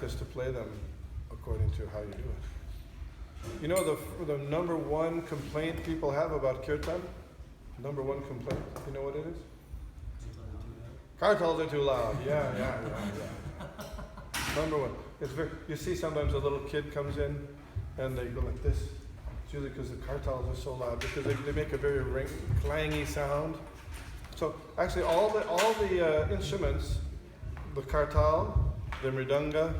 practice to play them according to how you do it. You know the number one complaint people have about kirtan? Number one complaint, you know what it is? Kartals are too loud. Yeah. Number one. You see sometimes a little kid comes in and they go like this. It's usually because the kartals are so loud, because they make a very clangy sound. So actually all the instruments, the kartal, the mridanga,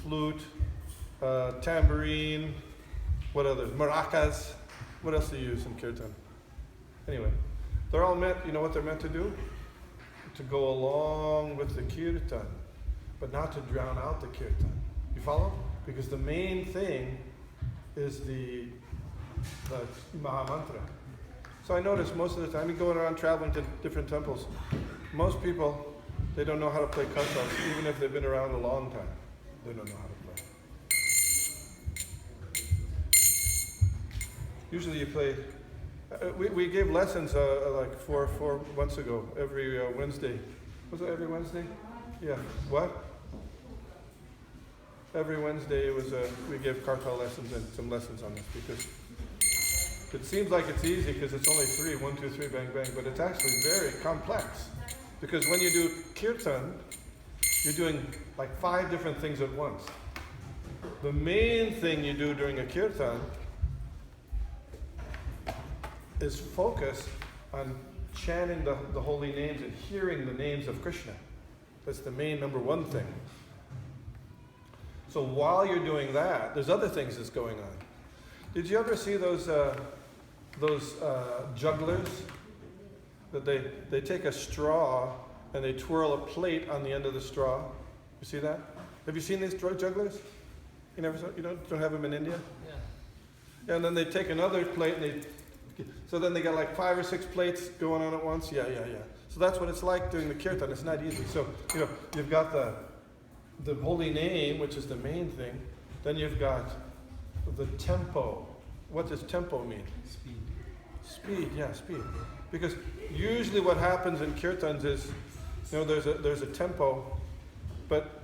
flute, tambourine, what others? Maracas. What else do you use in kirtan? Anyway, they're all meant, you know what they're meant to do? To go along with the kirtan, but not to drown out the kirtan. You follow? Because the main thing is the Mahamantra. So I notice most of the time, going around traveling to different temples, most people, they don't know how to play kartals, even if they've been around a long time. They don't know how to play. Usually you play, we gave lessons like four months ago, every Wednesday. Was it every Wednesday? Yeah. What? Every Wednesday it was we gave kartal lessons and some lessons on this, because it seems like it's easy because it's only 3, 1, 2, 3, bang, bang, but it's actually very complex. Because when you do kirtan, you're doing like 5 different things at once. The main thing you do during a kirtan is focus on chanting the holy names and hearing the names of Krishna. That's the main number one thing. So while you're doing that, there's other things that's going on. Did you ever see those jugglers? That they take a straw and they twirl a plate on the end of the straw. You see that? Have you seen these jugglers? You never saw? You don't have them in India? Yeah. And then they take another plate and so then they got like 5 or 6 plates going on at once. Yeah. So that's what it's like doing the kirtan. It's not easy. So you've got the holy name, which is the main thing. Then you've got the tempo. What does tempo mean? Speed, speed. Because usually what happens in kirtans is, there's a tempo, but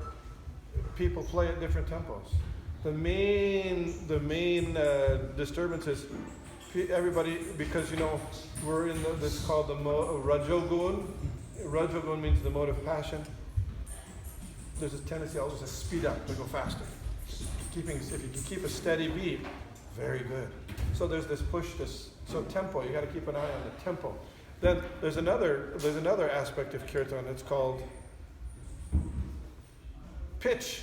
people play at different tempos. The main disturbance is everybody, because we're in this called the Rajogun. Rajogun means the mode of passion. There's a tendency always to speed up, to go faster. If you can keep a steady beat, very good. So there's this push, so tempo, you got to keep an eye on the tempo. Then there's another aspect of kirtan. It's called pitch,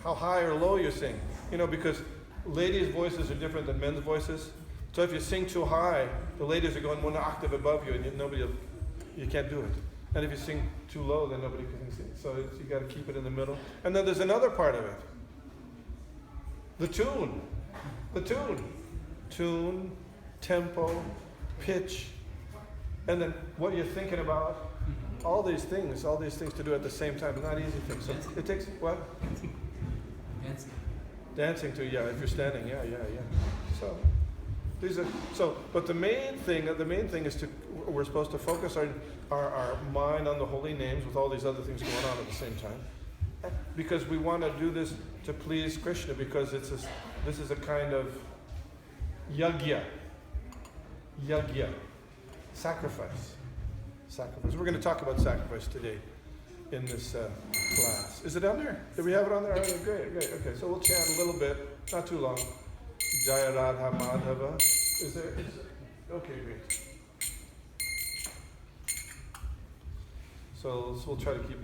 how high or low you sing. Because ladies' voices are different than men's voices. So if you sing too high, the ladies are going 1 octave above you, and you can't do it. And if you sing too low, then nobody can sing. So you got to keep it in the middle. And then there's another part of it. The tune. Tune, tempo, pitch, and then what you're thinking about. All these things to do at the same time. It's not easy things. So it takes what? Dancing too, yeah. If you're standing, yeah. So but the main thing is we're supposed to focus our mind on the holy names with all these other things going on at the same time, because we want to do this to please Krishna, because this is a kind of yagya, sacrifice. We're going to talk about sacrifice today in this class. Is it on there? Did we have it on there? Oh, great. Okay, so we'll chant a little bit, not too long. Jaya Radha Madhava. Is there? Okay, great. So we'll try to keep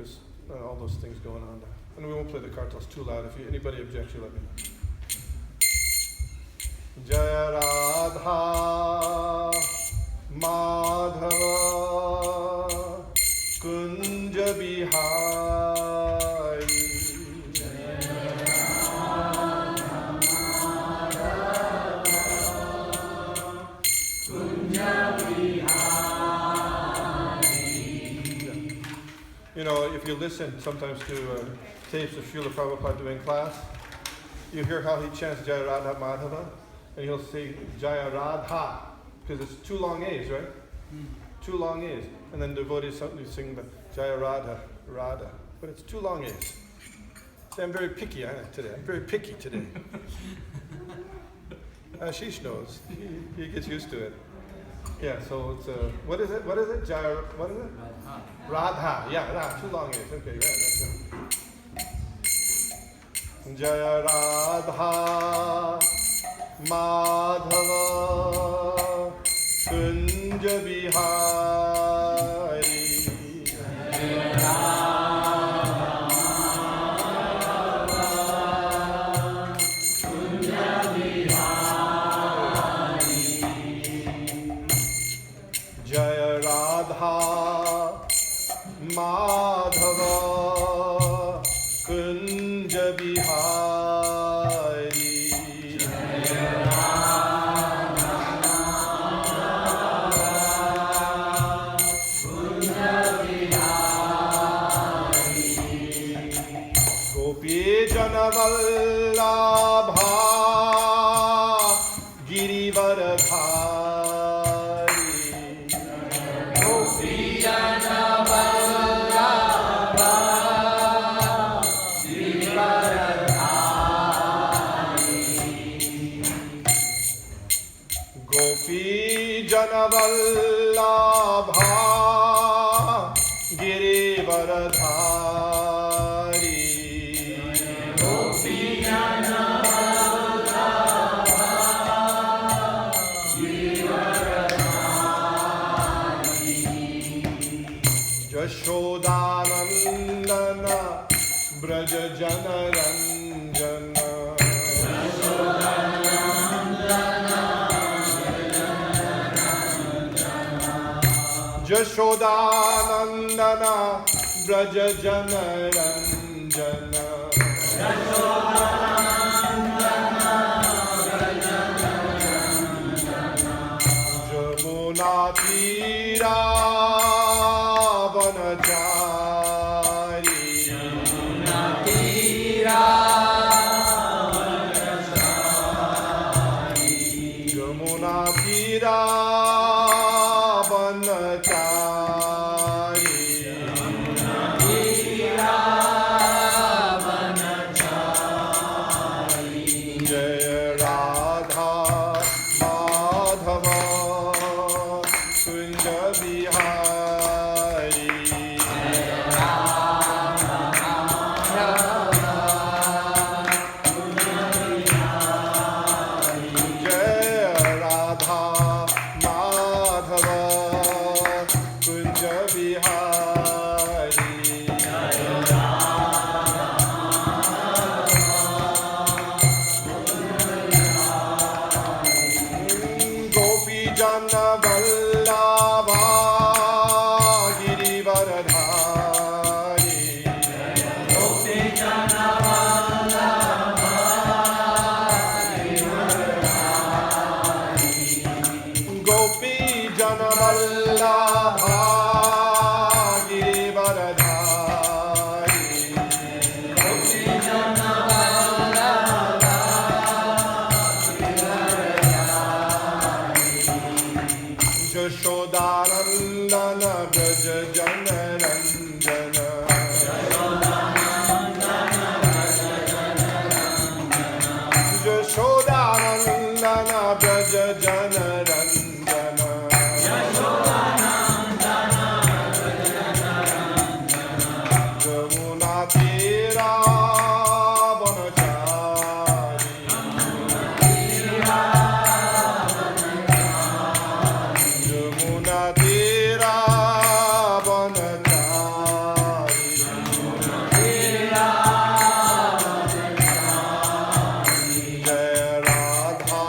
all those things going on there. And we won't play the kartals too loud. If anybody objects, you let me know. Jaya Radha Madhava Kunja Bihari. If you listen sometimes to tapes of Srila Prabhupada doing class, you hear how he chants Jaya Radha Madhava, and he'll say Jaya Radha, because it's 2 long A's, right? 2 long A's. And then devotees sing the Jaya Radha, but it's 2 long A's. See, I'm very picky today. I'm very picky today. Ashish knows. He gets used to it. Yeah, so it's what is it? What is it? Jaya, what is it? Radha. Yeah, Radha. Too long it is. Okay, yeah, that's it. Jaya Radha Madhava Kunja Bihari. Jaya Radha Madhava Kunja Bihari. Gopi Jana Vallabha Girivaradhari. Gopi Jana Vallabha Girivaradhari. Gopi Jana Vallabha Girivaradhari. Jashodanandana Braja Jana Ranjana. Jashodanandana Braja Jana Ranjana. Jamuna Tira Vanachari. Jamuna Tira Vanachari. Jamuna Tira Vanachari. Jaya Radha Madhava Kunja Bihari. Jaya Radha Madhava Kunja Bihari. Gopi Jana Vallabha Girivaradhari. Gopi Jana Vallabha Girivaradhari. Gopi Jana Vallabha Girivaradhari. Gopi Jana Vallabha Jashodanandana Braja Jana Ranjana. Jashodanandana Braja Jana Ranjana. Jamuna Tira Vanachari. Jamuna Tira Vanachari. Jaya Radha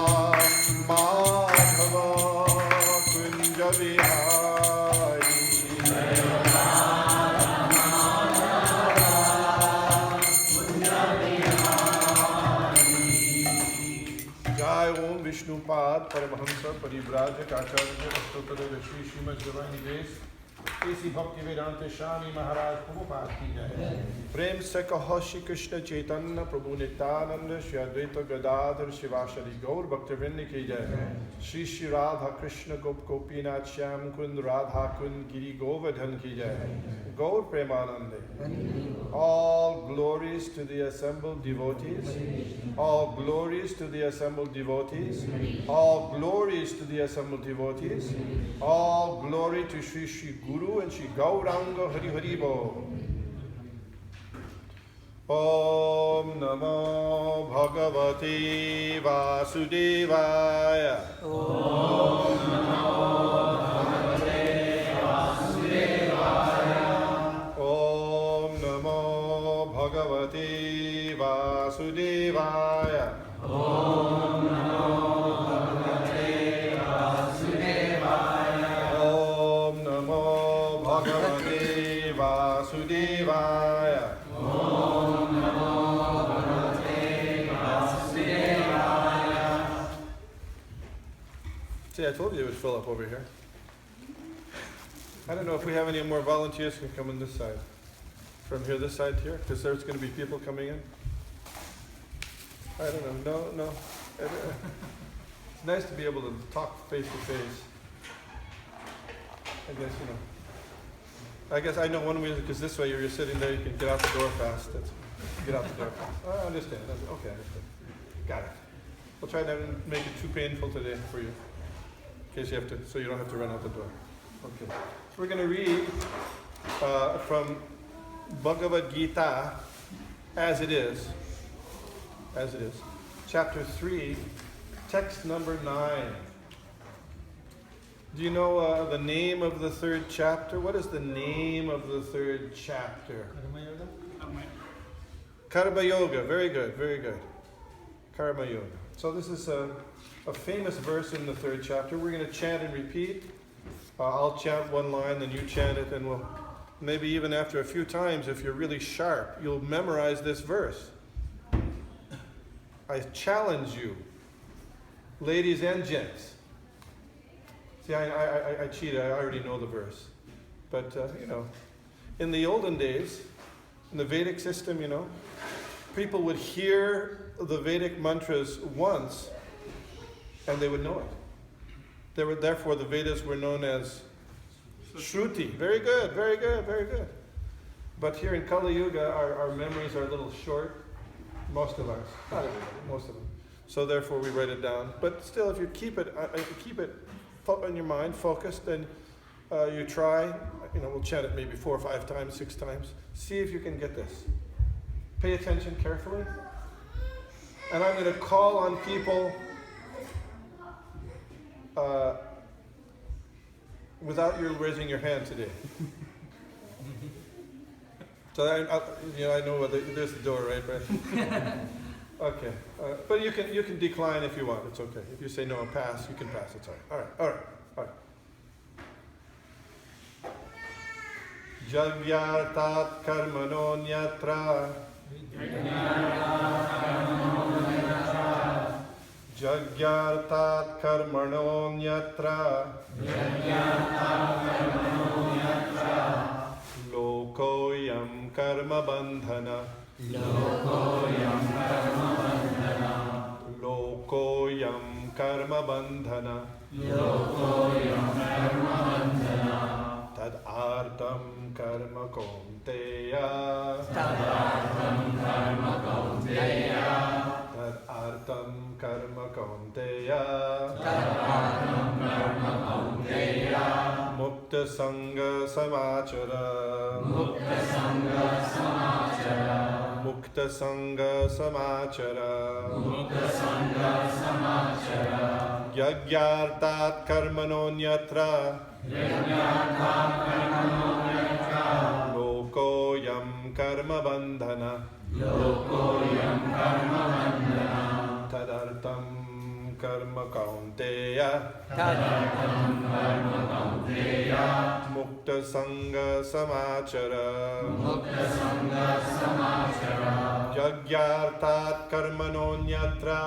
Madhava Kunja Bihari. Jai Om Vishnupad Paramahamsa Parivrajak Acharya Astottara Shri Srimad Divine Grace Esi Bhakti Vedanta Swami Maharaj Prabhupada ki jai. Prem se kaho Shri Krishna Chaitanya Prabhu Nityananda Shri Advaita Gadadhar Shivashari Gaur Bhaktivinoda ki jai. Shri Shri Radha Krishna Gop Gopinath Shyam Kund Radha Kund Giri Govardhan ki jai. Gaur Premanande. All glories to the assembled devotees. All glories to the assembled devotees. All glories to the assembled devotees. All glory to Shri Shri Guru and Shri Gauranga Hari Hari Bo. Om Namo Bhagavate Vasudevaya. Om Namo Bhagavate Vasudevaya. Om Namo Bhagavate Vasudevaya. Om Namo Bhagavate Vasudevaya. Om Namo Bhagavate Vasudevaya. Om Namo Bhagavate Vasudevaya. See, I told you it would fill up over here. I don't know if we have any more volunteers can come on this side. From here, this side here, because there's going to be people coming in. I don't know. No. It's nice to be able to talk face to face. I guess I know one reason, because this way you're sitting there, you can get out the door fast. Get out the door fast. I understand. Okay, I understand. Got it. We'll try not to make it too painful today for you, in case you have to, so you don't have to run out the door. Okay. We're going to read from Bhagavad Gita as it is, chapter 3, text number 9. Do you know the name of the third chapter? What is the name of the third chapter? Karma Yoga. Very good, very good. Karma Yoga. So this is a famous verse in the third chapter. We're going to chant and repeat. I'll chant one line, then you chant it, and we'll maybe even after a few times, if you're really sharp, you'll memorize this verse. I challenge you, ladies and gents. See, I cheated. I already know the verse. But, in the olden days, in the Vedic system, people would hear the Vedic mantras once, and they would know it. Therefore, the Vedas were known as Shruti. Very good, very good, very good. But here in Kali Yuga, our memories are a little short. Most of ours. Not everybody, most of them. So therefore, we write it down. But still, if you keep it in your mind, focused, then you try. We'll chant it maybe 4 or 5 times, 6 times. See if you can get this. Pay attention carefully. And I'm going to call on people without you raising your hand today. So I know there's the door, right? Okay, but you can decline if you want. It's okay. If you say no, pass. You can pass. It's all right. Jagyartat karmanonyatra. Jagyartat karmanonyatra. Lokoyam karma bandhana. Lokoyam karma bandhana. Tad artam karma kaunteya. Tad artam karma kaunteya. Mukta sangha samachara. Mukta sangha samachara. Yagyartat karmanonyatra. Lokoyam karma bandhana. Tadartam karma kaunteya. Mukta sangha samachara. Yagyartat karmanonyatra.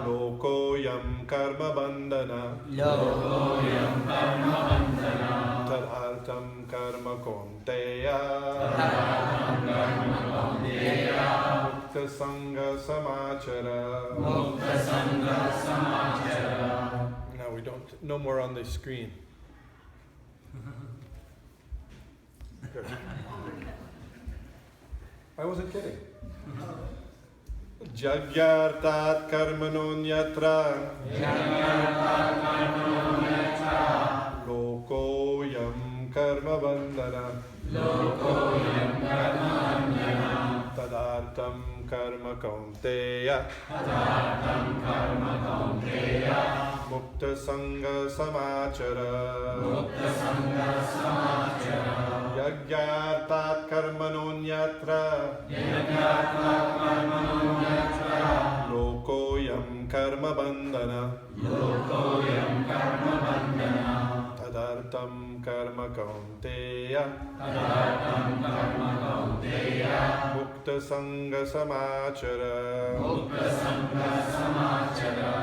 Lokoyam karma bandhana. Lokoyam karma bandhana. Tadartam karma kaunteya. Tadartam karma kaunteya. Mukta sangha samachara. Mukta sangha samachara. Now we don't, no more on the screen. Good. I wasn't kidding. Jagyartat karmanonyatra. Jagyartat karmanonyatra. Lokoyam karma bandhana. Lokoyam karma bandhana. Tadartam karma kaunteya. Tadartam karma kaunteya. Mukta sangha samachara. Mukta sangha samachara. Yagyartat karmanonyatra. Yagyartat karmanonyatra. Lokoyam karma bandhana. Lokoyam karma bandhana. Tadartam karma kaunteya. Tadartam karma kaunteya. Mukta sangha samachara. Mukta sangha samachara.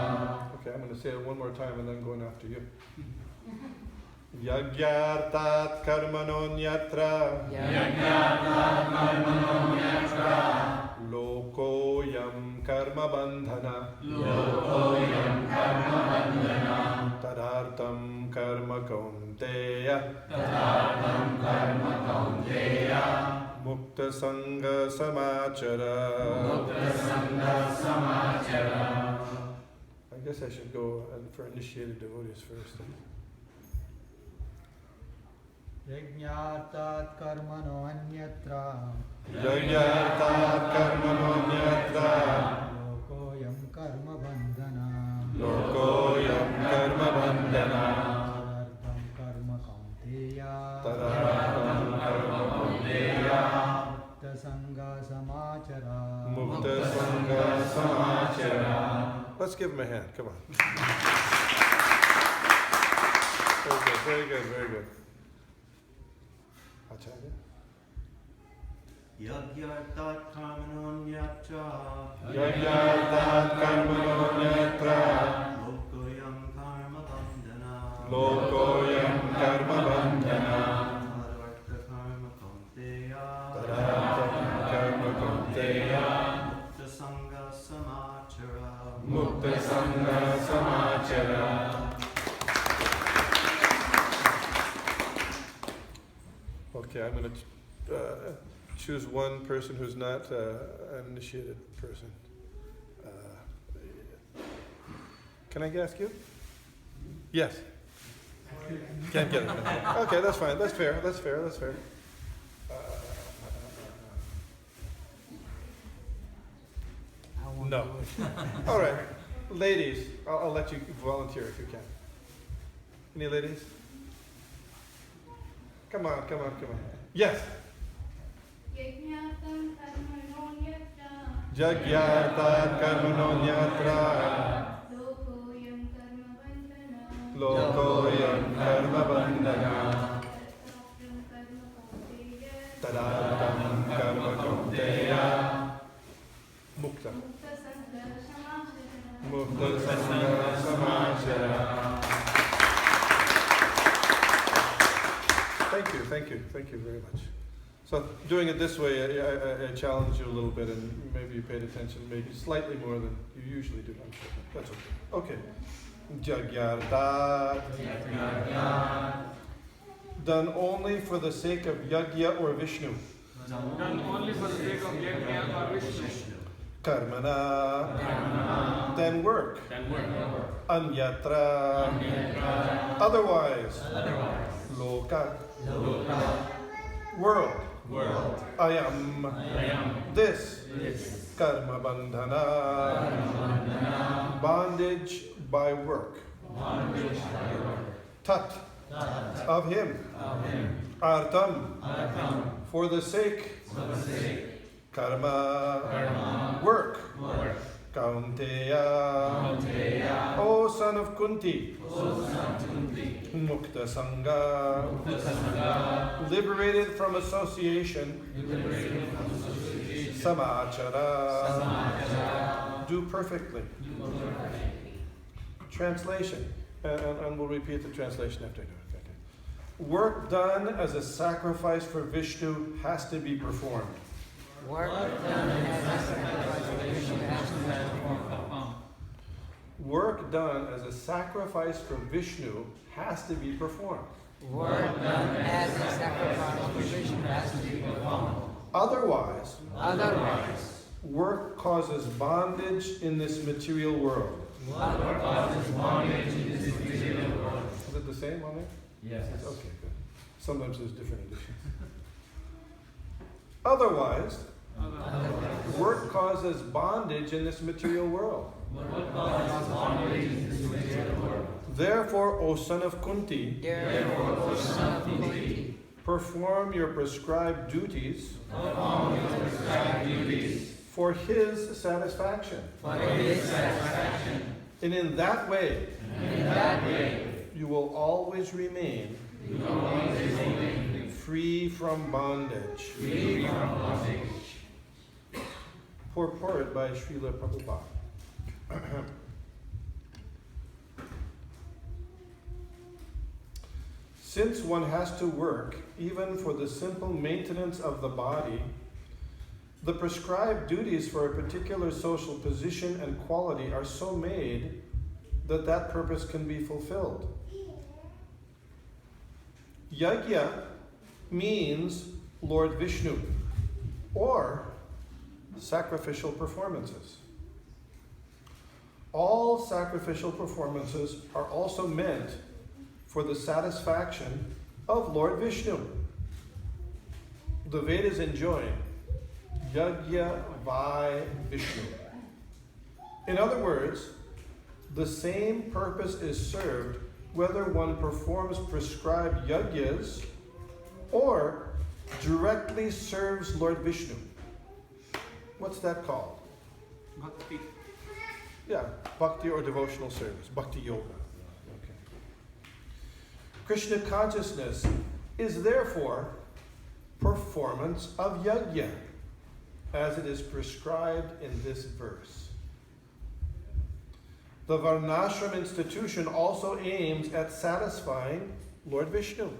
Okay, I'm going to say it one more time and then going after you. Yagyartat karmanonyatra. Yagyartat karmanonyatra. Lokoyam karma bandhana. Lokoyam karma bandhana. Tadartam karma kaunteya. Tadartam karma kaunteya. Mukta sangha samachara. Mukta sangha samachara. I guess I should go for initiated devotees first. Yajñātat karmano anyatra. Yagyartat karmanonyatra. Lokoyam karma bandhana. Lokoyam karma bandhana. Tadartam karma kaunteya. Tadartam karma kaunteya. Mukta sangha samachara. Mukta sangha samachara. Let's give him a hand. Come on. Very good, very good, very good. Acharya? Yagyartat karmanonyatra. Yagyartat karmanonyatra. Lokoyam karma bandhana. Lokoyam karma bandhana. Tadarta karma kaunteya. Tadartam karma kaunteya. Mukta sangha samachara. Mukta sangha samachara. Okay, I'm going to choose one person who's not an initiated person. Can I ask you? Yes. Can't get it. Okay, that's fine. That's fair. That's fair. That's fair. No. All right. Ladies, I'll let you volunteer if you can. Any ladies? Come on, come on, come on. Yes. Yajñātam karmanonyatra. Jagyartat karmanonyatra. Lokoyam karma bandhana. Lokoyam karma bandhana. Tadartam karma Tadartam karma kaunteya. kaunteya. Mukta. Mukta sangha samachara. Mukta sangha samachara. Thank you very much. So doing it this way, I challenged you a little bit, and maybe you paid attention, maybe slightly more than you usually do. I'm sure. That's okay. Okay. Jagyartat. Done only for the sake of Yagya or Vishnu. Done only for the sake of Yajna or Vishnu. Karmana. Then work. Anyatra. Otherwise. Loka. World. Ayam. This. Karma bandhana. Bondage by work. Tat. Of him. Artam. For the sake. Karma. Work. Kaunteya. O son of Kunti. Mukta Sangha. Liberated from association. Samachara. Do perfectly. Translation, and we'll repeat the translation after I do it. Okay. Work done as a sacrifice for Vishnu has to be performed. Work done as a sacrifice for Vishnu has to be performed. Work done as a sacrifice for Vishnu has to be performed. Work done as a sacrifice for Vishnu has to be performed. Otherwise, work causes bondage in this material world. What causes bondage in this material world? Is it the same on there? Yes. Okay, good. Sometimes there's different editions. Otherwise, work causes bondage in this material world. What causes bondage in this material world? Therefore, O son of Kunti, Therefore, O son of Kunti, perform your prescribed duties perform your prescribed duties for his satisfaction. for his satisfaction. And in that way, In that way, you will always remain you will always remain free from bondage. free from bondage. Purport by Srila Prabhupada. Since one has to work even for the simple maintenance of the body, the prescribed duties for a particular social position and quality are so made that that purpose can be fulfilled. Yajna means Lord Vishnu, or sacrificial performances. All sacrificial performances are also meant for the satisfaction of Lord Vishnu. The Vedas enjoin Yajna Vai Vishnu. In other words, the same purpose is served whether one performs prescribed yajnas or directly serves Lord Vishnu. What's that called? Bhakti. Yeah, bhakti or devotional service, bhakti yoga. Okay. Krishna consciousness is therefore performance of yajna, as it is prescribed in this verse. The Varnashram institution also aims at satisfying Lord Vishnu.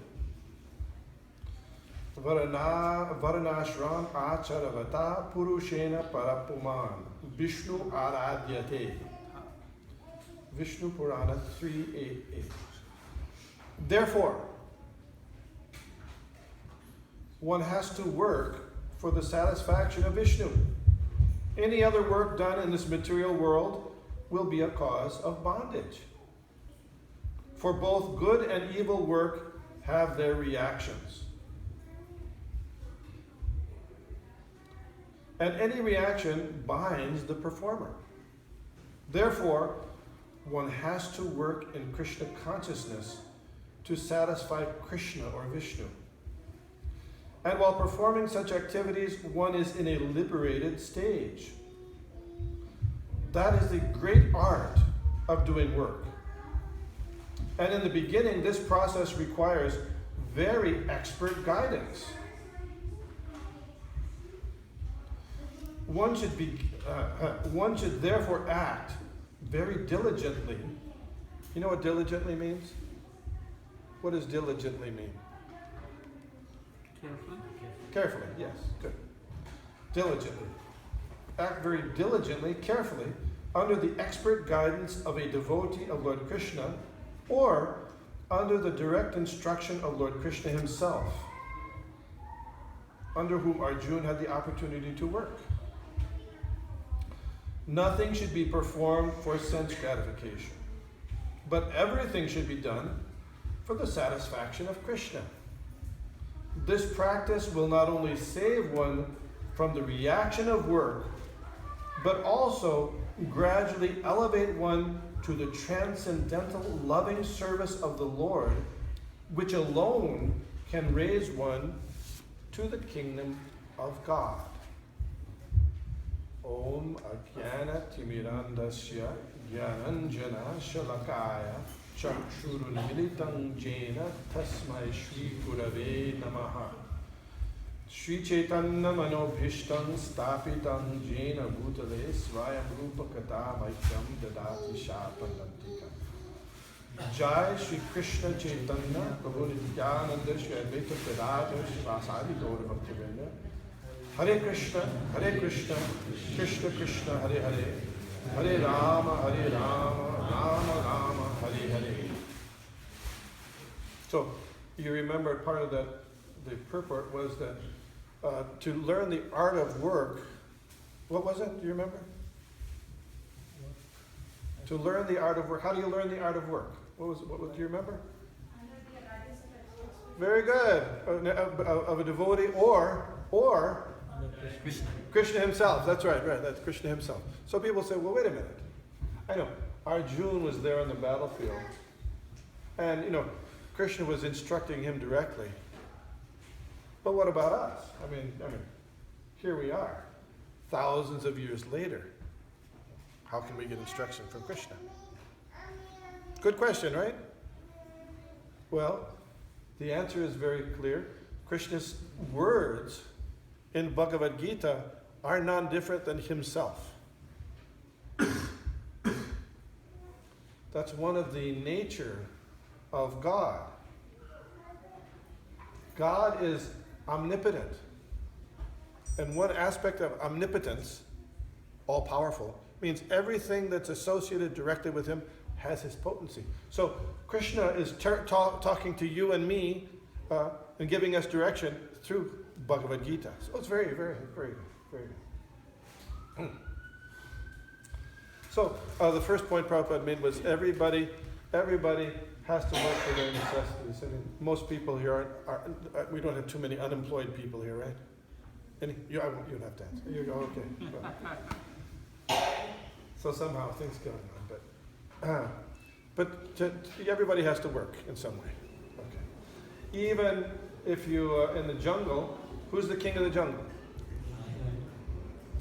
Varnashram acharavata purushena parapuman Vishnu aradyate. Vishnu Purana 388. Therefore, one has to work for the satisfaction of Vishnu. Any other work done in this material world will be a cause of bondage. For both good and evil work have their reactions. And any reaction binds the performer. Therefore, one has to work in Krishna consciousness to satisfy Krishna or Vishnu. And while performing such activities, one is in a liberated stage. That is the great art of doing work. And in the beginning, this process requires very expert guidance. One should therefore act very diligently. You know what diligently means? What does diligently mean? Carefully. Carefully, yes, good. Diligently. Act very diligently, carefully, under the expert guidance of a devotee of Lord Krishna, or under the direct instruction of Lord Krishna himself, under whom Arjuna had the opportunity to work. Nothing should be performed for sense gratification, but everything should be done for the satisfaction of Krishna. This practice will not only save one from the reaction of work, but also gradually elevate one to the transcendental loving service of the Lord, which alone can raise one to the kingdom of God. Om Ajnana Timirandasya Jnananjana Shalakaya Chakshurunmilitam Jena Tasmai Shri Gurave Namaha. Sri Chaitanya Manobhishtam Stapitam Jena Bhutale Swayam Rupa Kata Maikyam Dadati Shapantantika. Jai Shri Krishna Chaitanya Prabhu Nityananda Shri Advaita Gadadhar Srivasadi Gaura Bhaktivinoda. Hare Krishna, Krishna Krishna, Hare Hare, Hare Rama, Rama Rama, Hare Hare. So, you remember part of the purport was that to learn the art of work, what was it? Do you remember? To learn the art of work. How do you learn the art of work? What was do you remember? Very good. Of a devotee or Krishna himself. That's right. That's Krishna himself. So people say, well, wait a minute. I know Arjuna was there on the battlefield, and Krishna was instructing him directly. But what about us? I mean, here we are, thousands of years later. How can we get instruction from Krishna? Good question, right? Well, the answer is very clear. Krishna's words in Bhagavad Gita are none different than himself. That's one of the nature of God. God is omnipotent. And one aspect of omnipotence, all-powerful, means everything that's associated directly with him has his potency. So Krishna is talking to you and me and giving us direction through Bhagavad Gita. So it's very, very, very, very good. So the first point Prabhupada made was everybody has to work for their necessities. I mean, most people here we don't have too many unemployed people here, right? You don't have to answer. You go, okay. So somehow things going on, but everybody has to work in some way. Okay. Even if you in the jungle, who's the king of the jungle?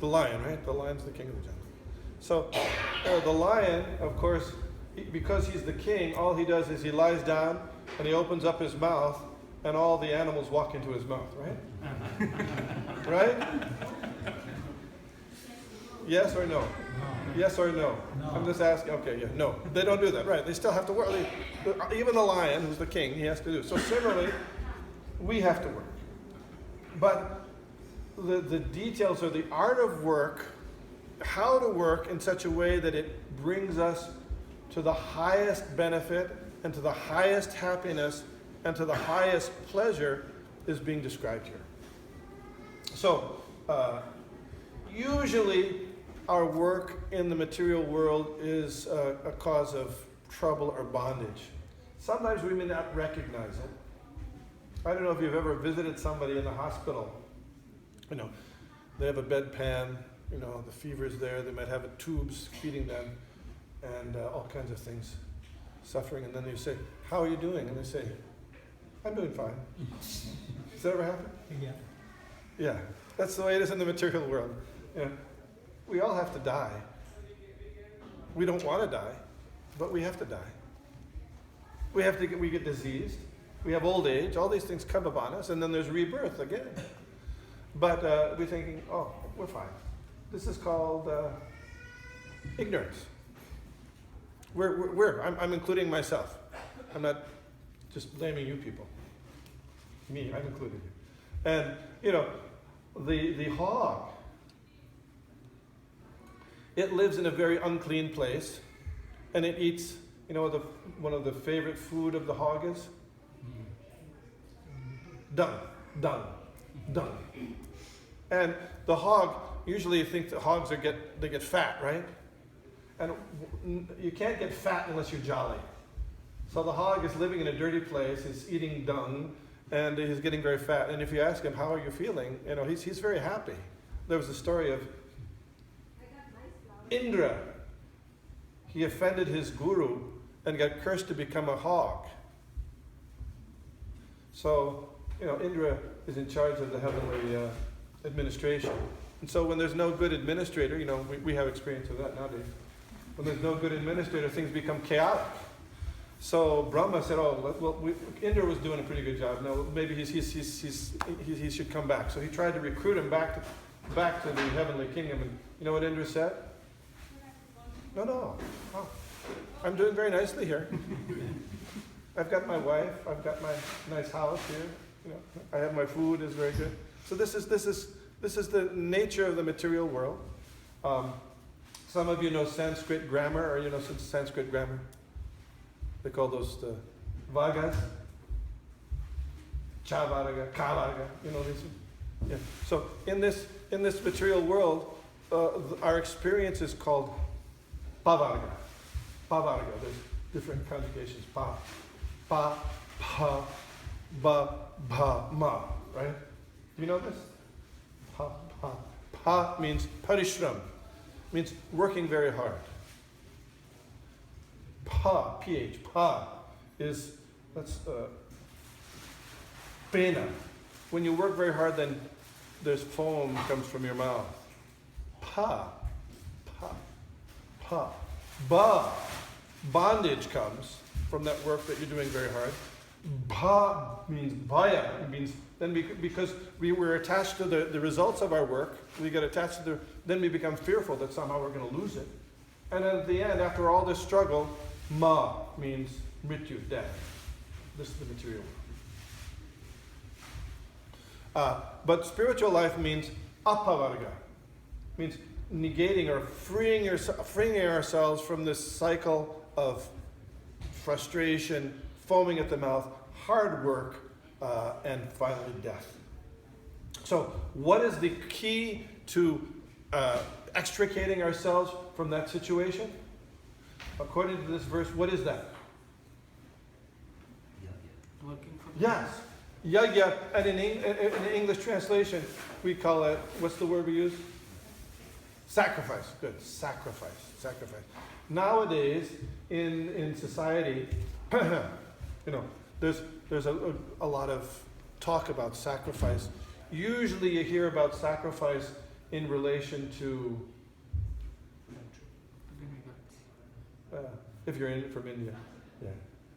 The lion, right? The lion's the king of the jungle. So the lion, of course, because he's the king, all he does is he lies down and he opens up his mouth, and all the animals walk into his mouth, right? Right? Yes or no? No. Yes or no? No. I'm just asking. Okay, yeah, no. They don't do that, right? They still have to work. Even the lion, who's the king, he has to do. So similarly, we have to work. But the details or the art of work, how to work in such a way that it brings us to the highest benefit and to the highest happiness and to the highest pleasure is being described here. So, usually our work in the material world is a cause of trouble or bondage. Sometimes we may not recognize it. I don't know if you've ever visited somebody in the hospital. They have a bedpan, the fever's there, they might have tubes feeding them, and all kinds of things, suffering, and then you say, how are you doing? And they say, I'm doing fine. Does that ever happen? Yeah. Yeah, that's the way it is in the material world. We all have to die. We don't want to die, but we have to die. We get diseased. We have old age. All these things come upon us, and then there's rebirth again. But we're thinking, oh, we're fine. This is called ignorance. I'm including myself. I'm not just blaming you people. Me, I'm included here. And, the hog, it lives in a very unclean place, and it eats, one of the favorite food of the hog is? Dung. And the hog, usually you think that hogs they get fat, right? And you can't get fat unless you're jolly. So the hog is living in a dirty place, he's eating dung, and he's getting very fat. And if you ask him, how are you feeling? He's very happy. There was a story of Indra. He offended his guru and got cursed to become a hog. So, Indra is in charge of the heavenly administration. And so when there's no good administrator, we have experience of that nowadays. When there's no good administrator, things become chaotic. So Brahma said, "Oh, well, Indra was doing a pretty good job. No, maybe he should come back." So he tried to recruit him back to the heavenly kingdom. And you know what Indra said? No. Oh, I'm doing very nicely here. I've got my wife. I've got my nice house here. You know, I have my food is very good. So this is the nature of the material world. Some of you know Sanskrit grammar, or you know Sanskrit grammar. They call those the Vagas, Chavaraga, Kalaga. You know these. Yeah. So in this material world, our experience is called Pavarga. Pavarga. There's different conjugations. Pa, pa, ba, ma. Right? Do you know this? Pa, pa. Pa means parishram. Means working very hard. Pa, ph, pa is, that's pena. When you work very hard, then there's foam comes from your mouth. Pa, pa, pa. Ba, bondage comes from that work that you're doing very hard. Ba means bhaya. It means then because we were attached to the results of our work, we get attached to then we become fearful that somehow we're going to lose it. And at the end, after all this struggle, ma means mrityu, death. This is the material world. But spiritual life means apavarga. Means negating or freeing ourselves from this cycle of frustration, foaming at the mouth, hard work, and finally death. So what is the key to extricating ourselves from that situation? According to this verse, what is that? Working for Yes. Yajna, and in the English translation, we call it, what's the word we use? Sacrifice. Good. Sacrifice. Nowadays, in society, you know, there's a lot of talk about sacrifice. Usually you hear about sacrifice in relation to if you're from India, yeah.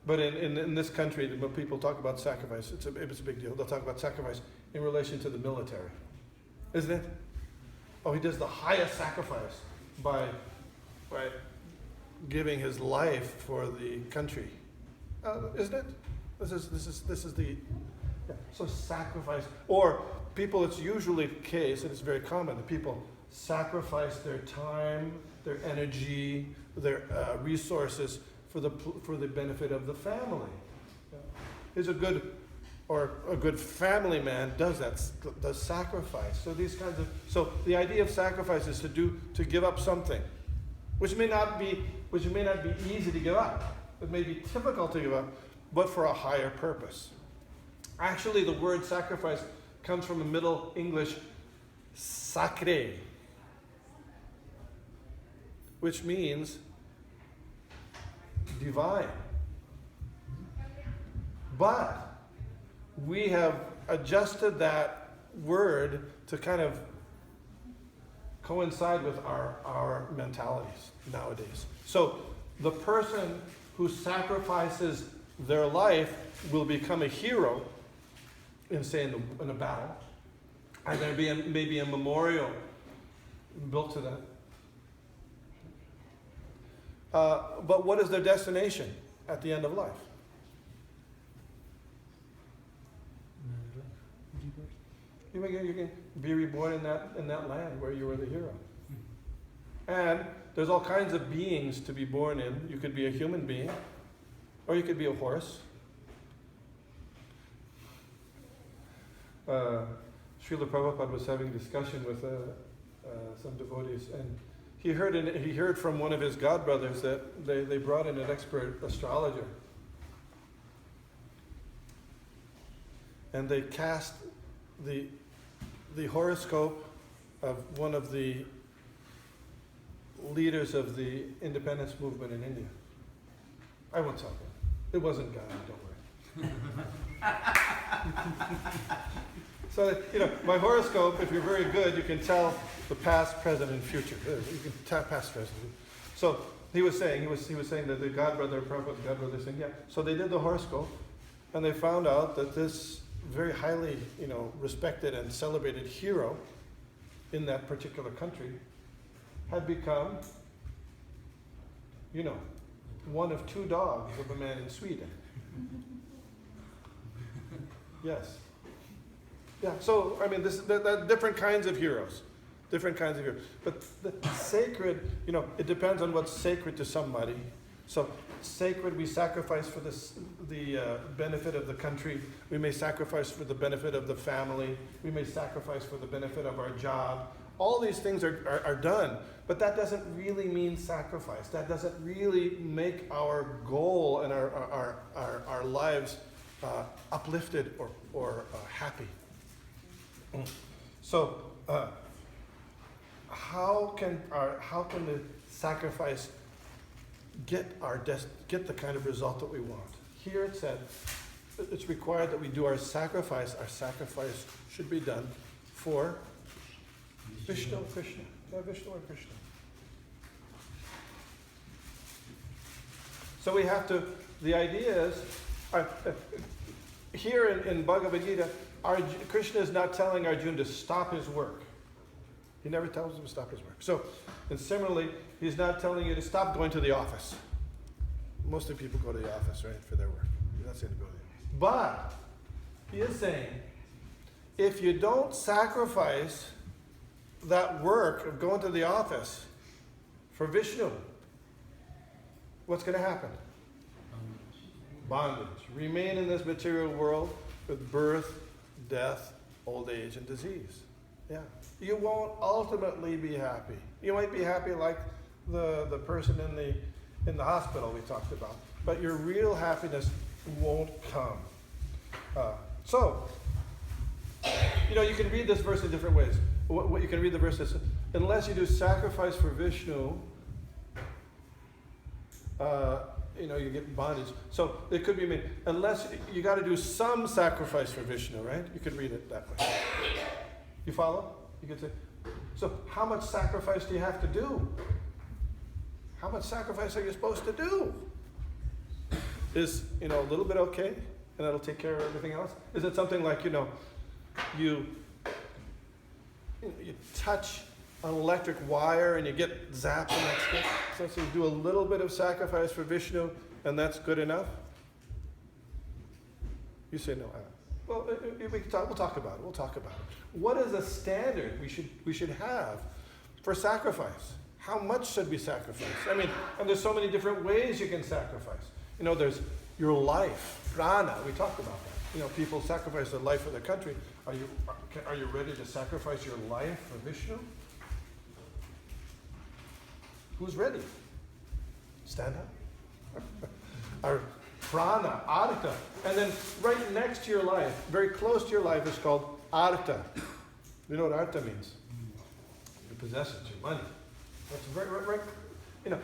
But in this country, when people talk about sacrifice, it's a big deal. They'll talk about sacrifice in relation to the military, isn't it? Oh, he does the highest sacrifice by giving his life for the country, isn't it? This is the so sacrifice, or people. It's usually the case, and it's very common that people sacrifice their time, their energy, their resources for the benefit of the family. Is a good family man does sacrifice. So these kinds of the idea of sacrifice is to give up something, which may not be easy to give up. It may be difficult to give up, but for a higher purpose. Actually, the word sacrifice comes from a Middle English sacre, which means divine. But we have adjusted that word to kind of coincide with our mentalities nowadays. So the person who sacrifices their life will become a hero in a battle, and there be maybe a memorial built to that. But what is their destination at the end of life? You can be reborn in that land where you were the hero. And there's all kinds of beings to be born in. You could be a human being, or you could be a horse. Srila Prabhupada was having a discussion with some devotees, and he heard from one of his godbrothers that they brought in an expert astrologer, and they cast the horoscope of one of the leaders of the independence movement in India. I won't tell you. It wasn't God, don't worry. So, my horoscope, if you're very good, you can tell the past, present, and future. You can tell past, present. So he was saying that the godbrother, Prabhupada's godbrother, saying, yeah. So they did the horoscope, and they found out that this very highly, respected and celebrated hero in that particular country had become, one of 2 dogs of a man in Sweden. Yes. Yeah, so, I mean, different kinds of heroes. Different kinds of heroes. But the sacred, it depends on what's sacred to somebody. So, sacred, we sacrifice for the benefit of the country. We may sacrifice for the benefit of the family. We may sacrifice for the benefit of our job. All these things are done. But that doesn't really mean sacrifice. That doesn't really make our goal and our lives uplifted or happy. So, how can the sacrifice get the kind of result that we want? Here it said it's required that we do our sacrifice. Our sacrifice should be done for Vishnu, Krishna. Yeah, Vishnu or Krishna. So we have to. The idea is here in Bhagavad Gita. Krishna is not telling Arjuna to stop his work. He never tells him to stop his work. So, and similarly, he's not telling you to stop going to the office. Most of the people go to the office, right, for their work. He's not saying to go to the office. But he is saying, if you don't sacrifice that work of going to the office for Vishnu, what's going to happen? Bondage. Remain in this material world with birth, death, old age, and disease. Yeah. You won't ultimately be happy. You might be happy like the person in the hospital we talked about, but your real happiness won't come. You can read this verse in different ways. What you can read the verse is, unless you do sacrifice for Vishnu, you get bondage. So it could be made, unless you got to do some sacrifice for Vishnu, right? You could read it that way. You follow? You could say, so how much sacrifice do you have to do? How much sacrifice are you supposed to do? Is, a little bit okay, and that'll take care of everything else? Is it something like, you touch an electric wire and you get zapped and that's good? So you do a little bit of sacrifice for Vishnu and that's good enough? You say no. Well, we'll talk about it. We'll talk about it. What is a standard we should have for sacrifice? How much should we sacrifice? I mean, and there's so many different ways you can sacrifice. There's your life, prana. We talked about that. People sacrifice their life for their country. Are you ready to sacrifice your life for Vishnu? Who's ready? Stand up. Our prana, artha. And then right next to your life, very close to your life, is called artha. You know what artha means? Your possessions, your money. That's right.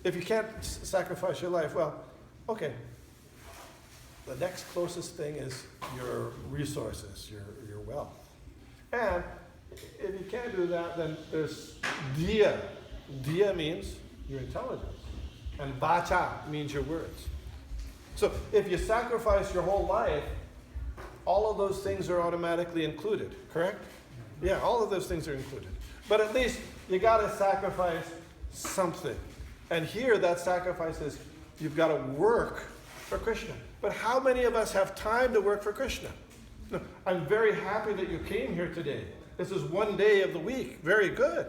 If you can't sacrifice your life, well, okay. The next closest thing is your resources, your wealth. And if you can't do that, then there's diya. Diya means your intelligence. And vacha means your words. So if you sacrifice your whole life, all of those things are automatically included, correct? Yeah, all of those things are included. But at least you got to sacrifice something. And here that sacrifice is you've got to work for Krishna. But how many of us have time to work for Krishna? No, I'm very happy that you came here today. This is one day of the week. Very good.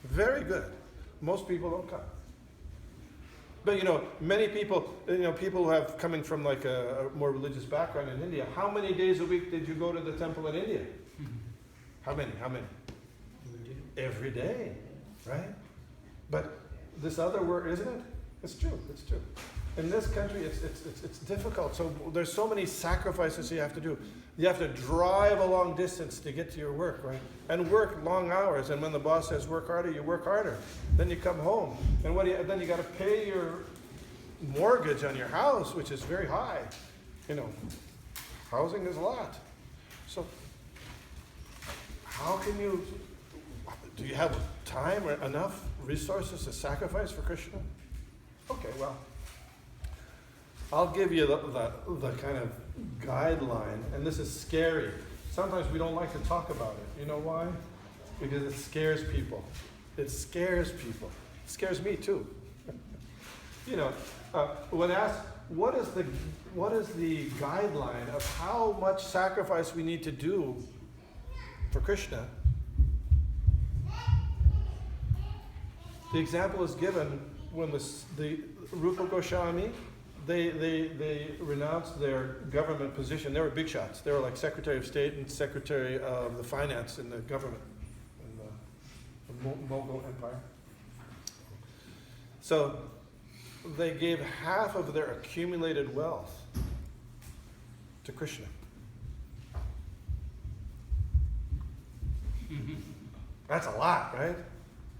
Very good. Most people don't come. But many people, people who have coming from like a more religious background in India, how many days a week did you go to the temple in India? How many? Every day, right? But this other word, isn't it? It's true. In this country, it's difficult. So there's so many sacrifices you have to do. You have to drive a long distance to get to your work, right? And work long hours. And when the boss says work harder, you work harder. Then you come home, and then you got to pay your mortgage on your house, which is very high. Housing is a lot. So how can do you have time or enough resources to sacrifice for Krishna? Okay, well, I'll give you the kind of guideline, and this is scary. Sometimes we don't like to talk about it. You know why? Because it scares people. It scares people. It scares me too. You know, when asked, what is the guideline of how much sacrifice we need to do for Krishna? The example is given when the Rupa Goswami, they renounced their government position. They were big shots. They were like Secretary of State and Secretary of the Finance in the government in the Mughal Empire. So they gave half of their accumulated wealth to Krishna. That's a lot, right?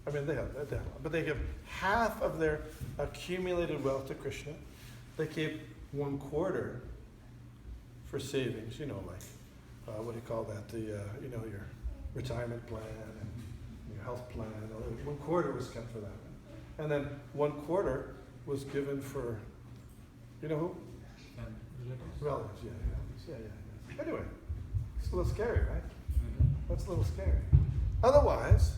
I mean, they have a lot. But they give half of their accumulated wealth to Krishna. They keep 1/4 for savings, like, what do you call that? Your retirement plan and your health plan. 1/4 was kept for that. And then 1/4 was given for, you know who? Relatives, yeah. Anyway, it's a little scary, right? That's a little scary. Otherwise,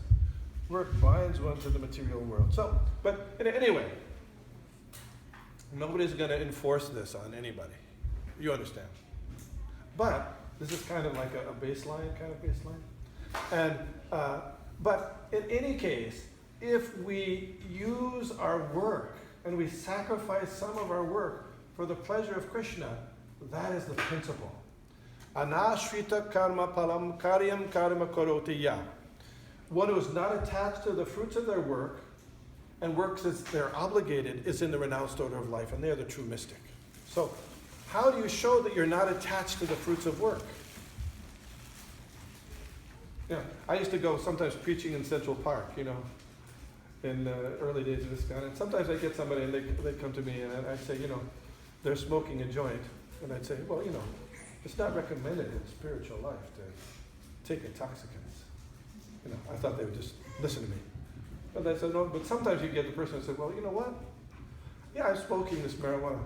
work binds one to the material world. So, but anyway, nobody's going to enforce this on anybody. You understand? But this is kind of like a baseline, And but in any case, if we use our work and we sacrifice some of our work for the pleasure of Krishna, that is the principle. Anashrita karma palam karyam karma karoti ya. One who is not attached to the fruits of their work and works as they're obligated is in the renounced order of life, and they're the true mystic. So, how do you show that you're not attached to the fruits of work? I used to go sometimes preaching in Central Park, in the early days of this kind. And sometimes I'd get somebody and they'd come to me and I'd say, they're smoking a joint. And I'd say, well, it's not recommended in spiritual life to take intoxicants. I thought they would just listen to me. But I said, no, but sometimes you get the person who said, well, you know what? Yeah, I'm smoking this marijuana,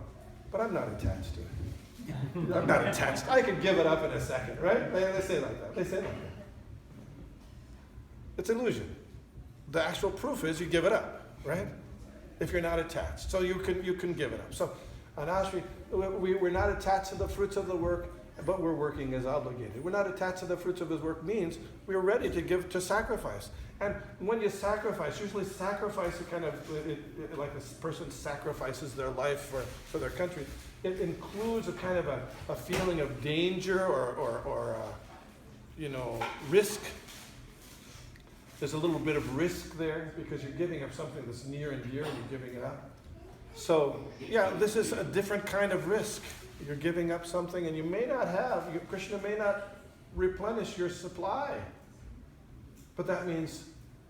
but I'm not attached to it. I'm not attached. I can give it up in a second, right? They say like that. It's illusion. The actual proof is you give it up, right? If you're not attached. So you can give it up. So, Anashri, we're not attached to the fruits of the work, but we're working as obligated. We're not attached to the fruits of his work means we're ready to sacrifice. And when you sacrifice, usually sacrifice is kind of like a person sacrifices their life for their country. It includes a kind of a feeling of danger or risk. There's a little bit of risk there because you're giving up something that's near and dear and you're giving it up. So, this is a different kind of risk. You're giving up something and you may not Krishna may not replenish your supply. But that means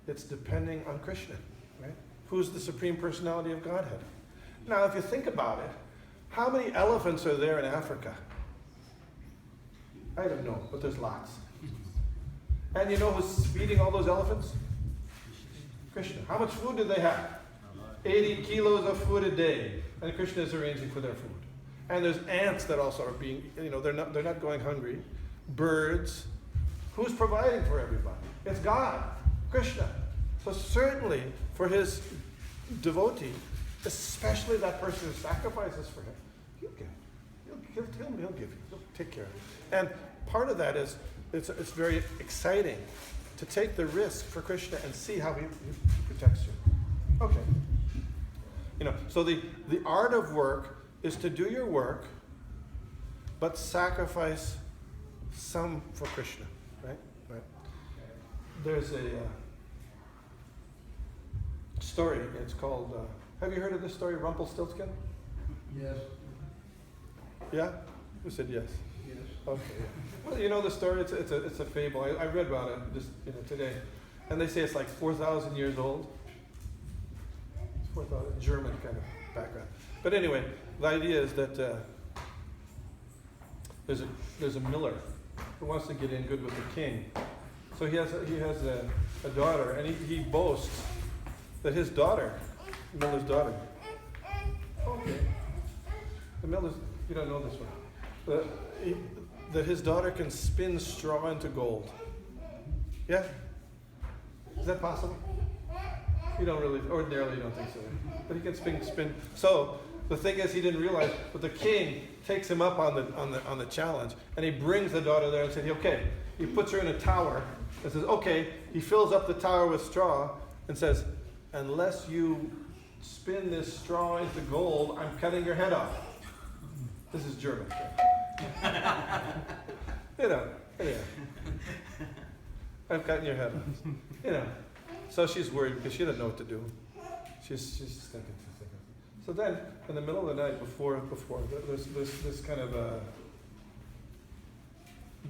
it's depending on Krishna, right? Who's the Supreme Personality of Godhead. Now, if you think about it, how many elephants are there in Africa? I don't know, but there's lots. And you know who's feeding all those elephants? Krishna. How much food do they have? 80 kilos of food a day. And Krishna is arranging for their food. And there's ants that also are being, they're not going hungry. Birds. Who's providing for everybody? It's God, Krishna. So certainly for his devotee, especially that person who sacrifices for him, he'll give you. He'll take care of you. And part of that is it's very exciting to take the risk for Krishna and see how he protects you. Okay. So the art of work is to do your work, but sacrifice some for Krishna, right? There's a story. It's called. Have you heard of this story, Rumpelstiltskin? Yes. Yeah. Who said yes? Yes. Okay. Well, you know the story. It's a fable. I read about it just today, and they say it's like 4,000 years old. It's 4,000 German kind of background. But anyway, the idea is that there's a miller who wants to get in good with the king. So he has a daughter, and he boasts that his daughter, miller's daughter, Camilla, you don't know this one. That his daughter can spin straw into gold. Yeah? Is that possible? Ordinarily you don't think so. But he can spin. So the thing is, he didn't realize, but the king takes him up on the challenge, and he brings the daughter there and says, okay. He puts her in a tower and says, okay. He fills up the tower with straw and says, unless you spin this straw into gold, I'm cutting your head off. This is German. Anyway. I'm cutting your head off. So she's worried because she doesn't know what to do. She's thinking. So then, in the middle of the night, before this kind of a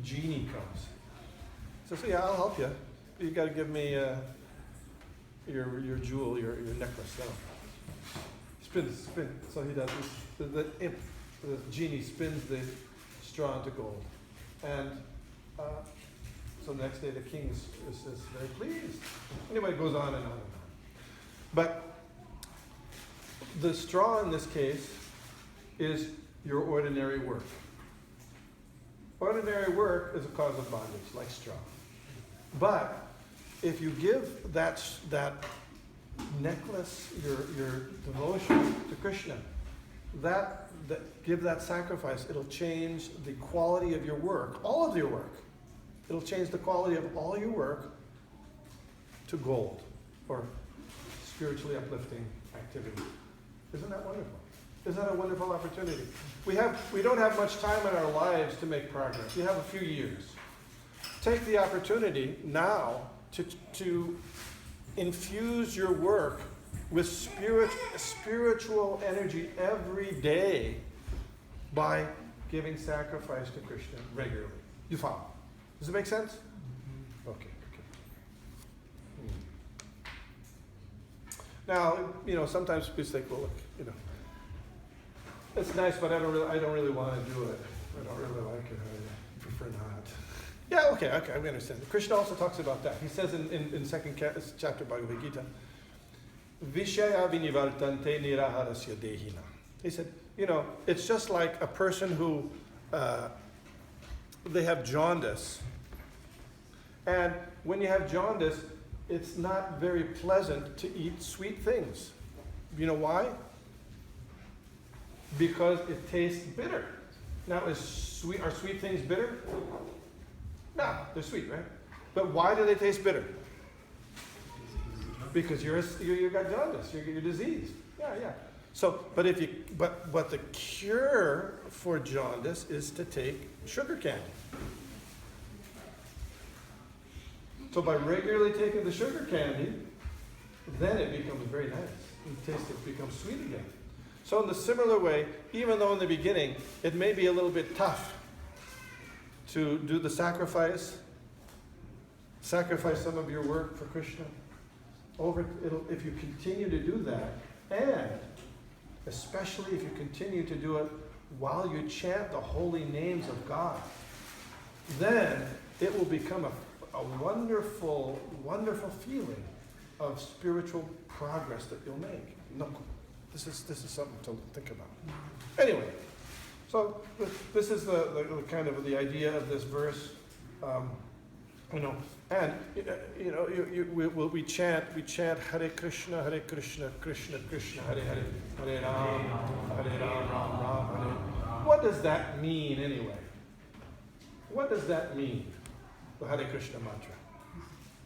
genie comes. Says, yeah, I'll help you. You got to give me your jewel, your necklace. No. Spin. So he does. The genie spins the straw into gold, and so the next day the king is very pleased. Anyway, it goes on and on and on. But the straw in this case is your ordinary work. Ordinary work is a cause of bondage, like straw. But if you give that necklace, your devotion to Krishna, give that sacrifice, it'll change the quality of your work, all of your work. It'll change the quality of all your work to gold, or spiritually uplifting activity. Isn't that wonderful? Isn't that a wonderful opportunity? We don't have much time in our lives to make progress. We have a few years. Take the opportunity now to infuse your work with spiritual energy every day by giving sacrifice to Krishna regularly. You follow? Does it make sense? Okay. Now, sometimes people think, well, look, it's nice, but I don't really want to do it. I don't really like it. I prefer not. Yeah, okay, we understand. Krishna also talks about that. He says in second chapter of Bhagavad Gita, Vishaya vinivartante niraharasya dehina. He said, it's just like a person who, they have jaundice. And when you have jaundice, it's not very pleasant to eat sweet things. You know why? Because it tastes bitter. Now, are sweet things bitter? No, they're sweet, right? But why do they taste bitter? Because you got jaundice, you're diseased. Yeah. So, but the cure for jaundice is to take sugar candy. So by regularly taking the sugar candy, then it becomes very nice. It becomes sweet again. So in the similar way, even though in the beginning it may be a little bit tough to do the sacrifice some of your work for Krishna, if you continue to do that, and especially if you continue to do it while you chant the holy names of God, then it will become a wonderful, wonderful feeling of spiritual progress that you'll make. No, this is something to think about. Anyway, so this is the kind of the idea of this verse, and we chant Hare Krishna, Krishna Krishna, Hare Hare, Hare Ram, Ram Hare. What does that mean anyway? What does that mean? The Hare Krishna mantra.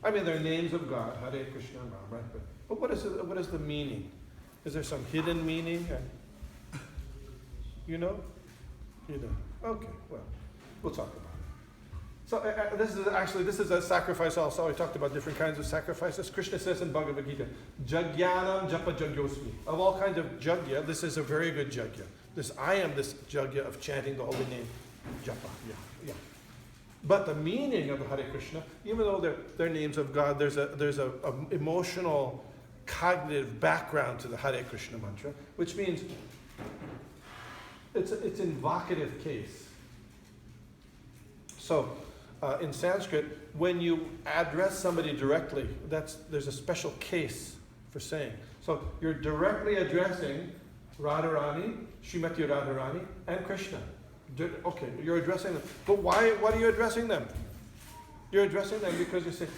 I mean, they're names of God, Hare Krishna and Ram, right? But what is the meaning? Is there some hidden meaning? You know? Okay, well, we'll talk about it. So this is a sacrifice also. We talked about different kinds of sacrifices. Krishna says in Bhagavad Gita, Jagyanam japa jagyosmi. Of all kinds of jagya, this is a very good jagya. I am this jagya of chanting the holy name, japa. Yeah. But the meaning of Hare Krishna, even though they're names of God, there's a emotional, cognitive background to the Hare Krishna mantra, which means it's an invocative case. So, in Sanskrit, when you address somebody directly, there's a special case for saying. So you're directly addressing Radharani, Srimati Radharani, and Krishna. Okay, you're addressing them. But why? What are you addressing them? You're addressing them because you say,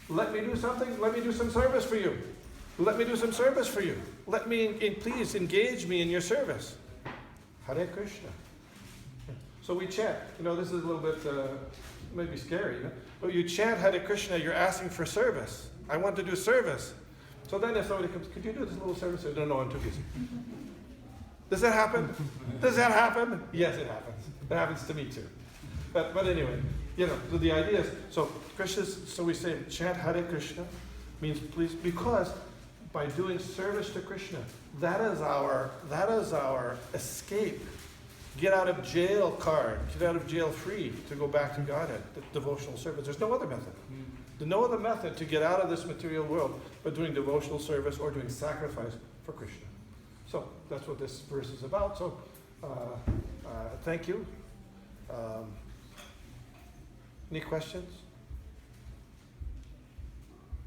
let me do something, let me do some service for you. Let me do some service for you. Let me, please engage me in your service. Hare Krishna. So we chant. This is a little bit, maybe scary. But you chant Hare Krishna, you're asking for service. I want to do service. So then if somebody comes, could you do this little service? No, I'm too busy. Does that happen? Does that happen? Yes, it happens. It happens to me too. But anyway, so the idea is, so we say chant Hare Krishna, means please, because by doing service to Krishna, that is our escape. Get out of jail card, get out of jail free to go back to Godhead, the devotional service. There's no other method. There's no other method to get out of this material world but doing devotional service or doing sacrifice for Krishna. So that's what this verse is about. So thank you. Any questions?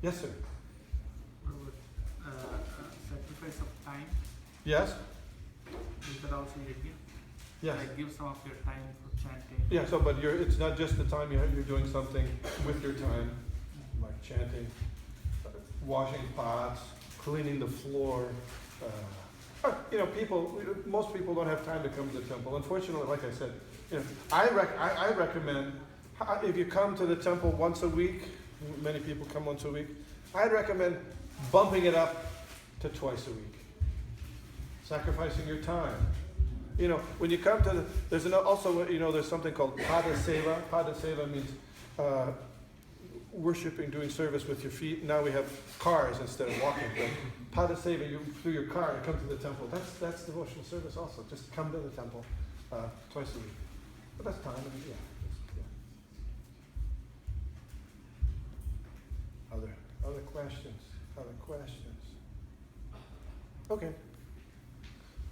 Yes, sir. Sacrifice of time. Yes? Is that also yajna? Yes. Like give some of your time for chanting. Yeah, so but it's not just the time you're doing something with your time, like chanting, washing pots, cleaning the floor. Most people don't have time to come to the temple. Unfortunately, like I said, I recommend, if you come to the temple once a week, many people come once a week, I'd recommend bumping it up to twice a week. Sacrificing your time. When you come to there's something called Pada Seva. Pada Seva means worshiping, doing service with your feet. Now we have cars instead of walking. But Pada Seva, through your car, you come to the temple. That's devotional service also. Just come to the temple twice a week. But that's time. Other questions? Other questions? Okay.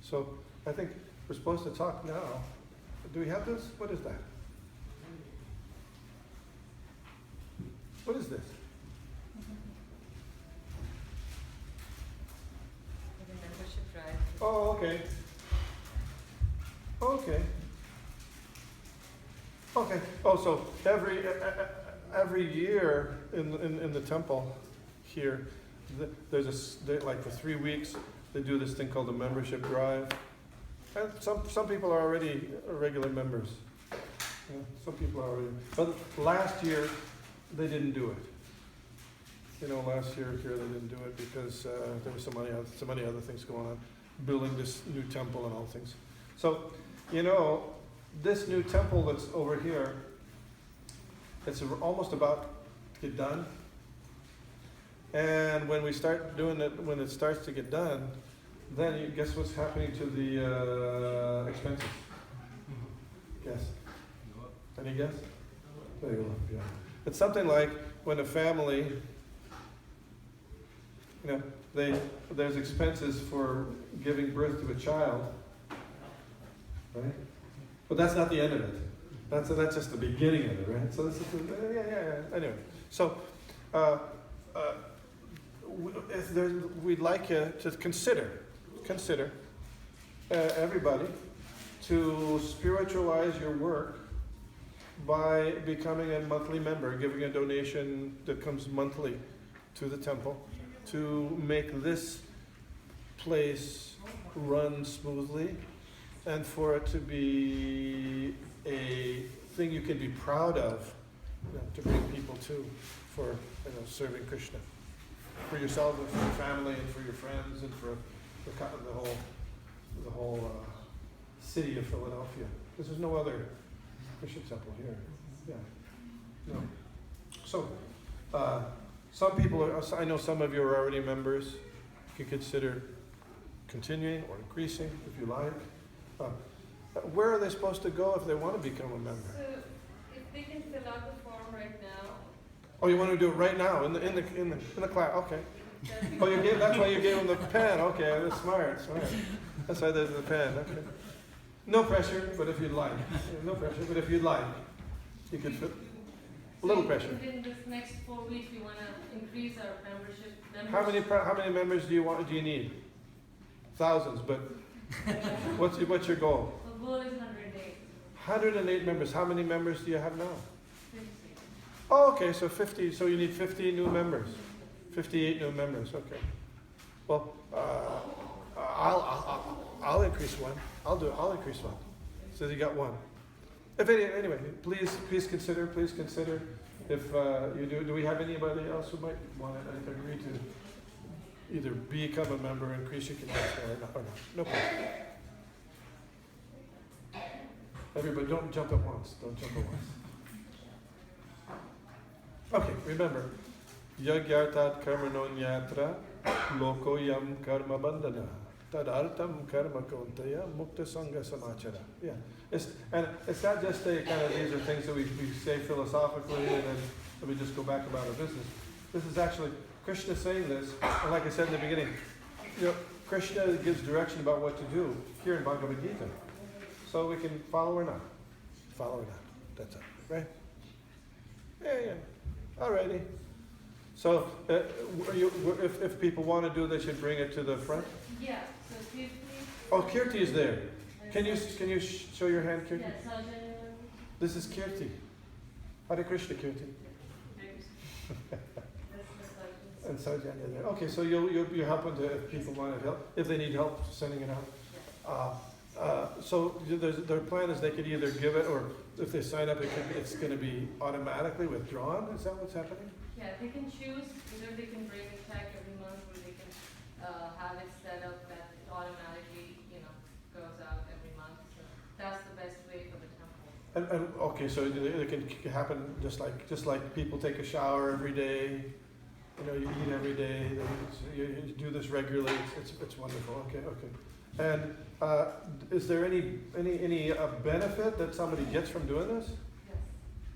So I think we're supposed to talk now. Do we have this? What is that? What is this? The membership drive. Oh, okay. Okay. Oh, so every year in the temple here, there's like for 3 weeks they do this thing called the membership drive. And some people are already regular members. Some people are already. But last year they didn't do it. Last year here they didn't do it because there was so many other things going on, building this new temple and all things. So, this new temple that's over here, it's almost about to get done. And when we start doing it, when it starts to get done, then you guess what's happening to the expenses? Guess. Any guess? There you go. Yeah. It's something like when a family, there's expenses for giving birth to a child, right? But that's not the end of it. That's just the beginning of it, right? So this is Anyway, so we'd like you to consider everybody to spiritualize your work by becoming a monthly member, giving a donation that comes monthly to the temple to make this place run smoothly and for it to be a thing you can be proud of, to bring people to for serving Krishna, for yourself and for your family and for your friends and for the whole city of Philadelphia. Because there's no other Krishna temple here. Yeah. No. So, some people I know some of you are already members. You can consider continuing or increasing if you like. Where are they supposed to go if they want to become a member? So if they can fill out the form right now. Oh, you want to do it right now in the class? Okay. Oh, that's why you gave them the pen. Okay, that's smart. That's why there's the pen. Okay. No pressure, but if you'd like. No pressure, but if you'd like, you could fit. A little pressure. Within this next 4 weeks, we want to increase our membership. How many members do you need? thousands, but what's your goal? The goal is 108. 108 members. How many members do you have now? 50. Oh, okay, so 50. So you need 50 new members. 58 new members. Okay. Well, I'll increase one. I'll increase one. So you got one. Anyway, please consider. Please consider. If you do we have anybody else who might want to agree to either become a member, increase your connection, or not? No problem. Everybody, don't jump at once. Don't jump at once. Okay, remember, yagyartat karmanonyatra lokoyam karma bandhana tadartam karma kauntaya mukta sangha samachara. Yeah, it's not just a kind of, these are things that we say philosophically and then we just go back about our business. This is actually Krishna saying this, and like I said in the beginning, Krishna gives direction about what to do here in Bhagavad Gita. So we can follow or not. Follow or not. That's it, right? Yeah. Alrighty. So if people want to do, they should bring it to the front. Yeah. So Kirti. Oh, Kirti is there. Can you show your hand, Kirti? Yeah, Sajanya. This is Kirti. Hare Krishna, Kirti. And Sajanya there. Okay, so you're helping to, if people want to help, if they need help sending it out. So their plan is they could either give it, or if they sign up, it's going to be automatically withdrawn. Is that what's happening? Yeah, they can choose. Either they can bring a check every month, or they can have it set up that it automatically, goes out every month. So that's the best way for the temple. And okay, so it can happen just like people take a shower every day. You eat every day. You do this regularly. It's wonderful. Okay. And is there any benefit that somebody gets from doing this? Yes.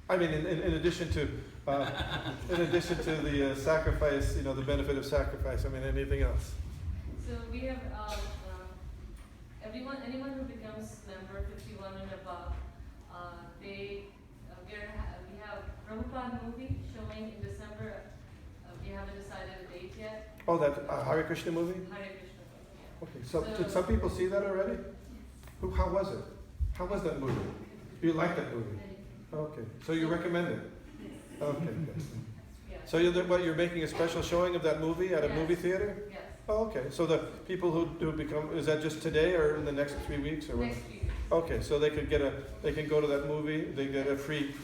I mean, in addition to the sacrifice, the benefit of sacrifice. I mean, anything else? So we have anyone who becomes member 51 and above, we have Prabhupada movie showing in December. We haven't decided a date yet. Oh, that Hare Krishna movie? Hare Krishna movie, yeah. Okay, so did some people see that already? How was it? How was that movie? You like that movie? Okay, so you recommend it? Okay, good. Yeah. So you're making a special showing of that movie at a movie theater? Yes. Oh, okay, so the people who become, is that just today or in the next 3 weeks or what? Next few weeks. Okay, so they can go to that movie, they get a free,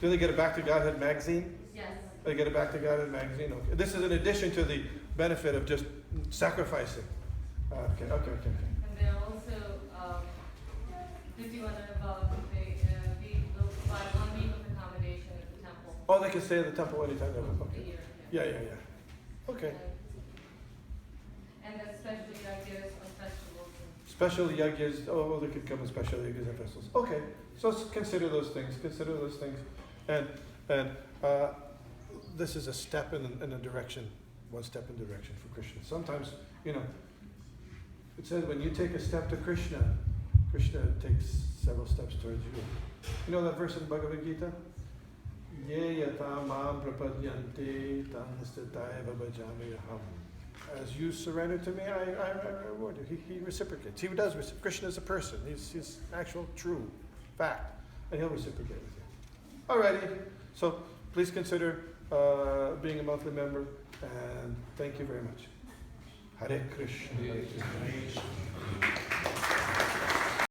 do they get a Back to Godhead magazine? Yes. They get a Back to Godhead magazine, okay. This is in addition to the benefit of just sacrificing. Okay. And they're also 51 and above. We will provide 1 week of accommodation at the temple. Oh, they can stay at the temple anytime they want. A Okay. year. Yeah. Okay. And then special yagyas on festivals. Special yagyas. Oh, well, they could come as special yagyas and festivals. Okay. So consider those things. And this is a step in a direction, one step in direction for Krishna. Sometimes, it says when you take a step to Krishna, Krishna takes several steps towards you. You know that verse in Bhagavad Gita? Ye yata mam prapadyante tanhastitaiva bhajami aham. As you surrender to me, I reward you. He reciprocates. He does. Krishna is a person. He's actual, true, fact. And he'll reciprocate with you. Alrighty. So please consider being a monthly member. And thank you very much. Hare Krishna. Hare Krishna.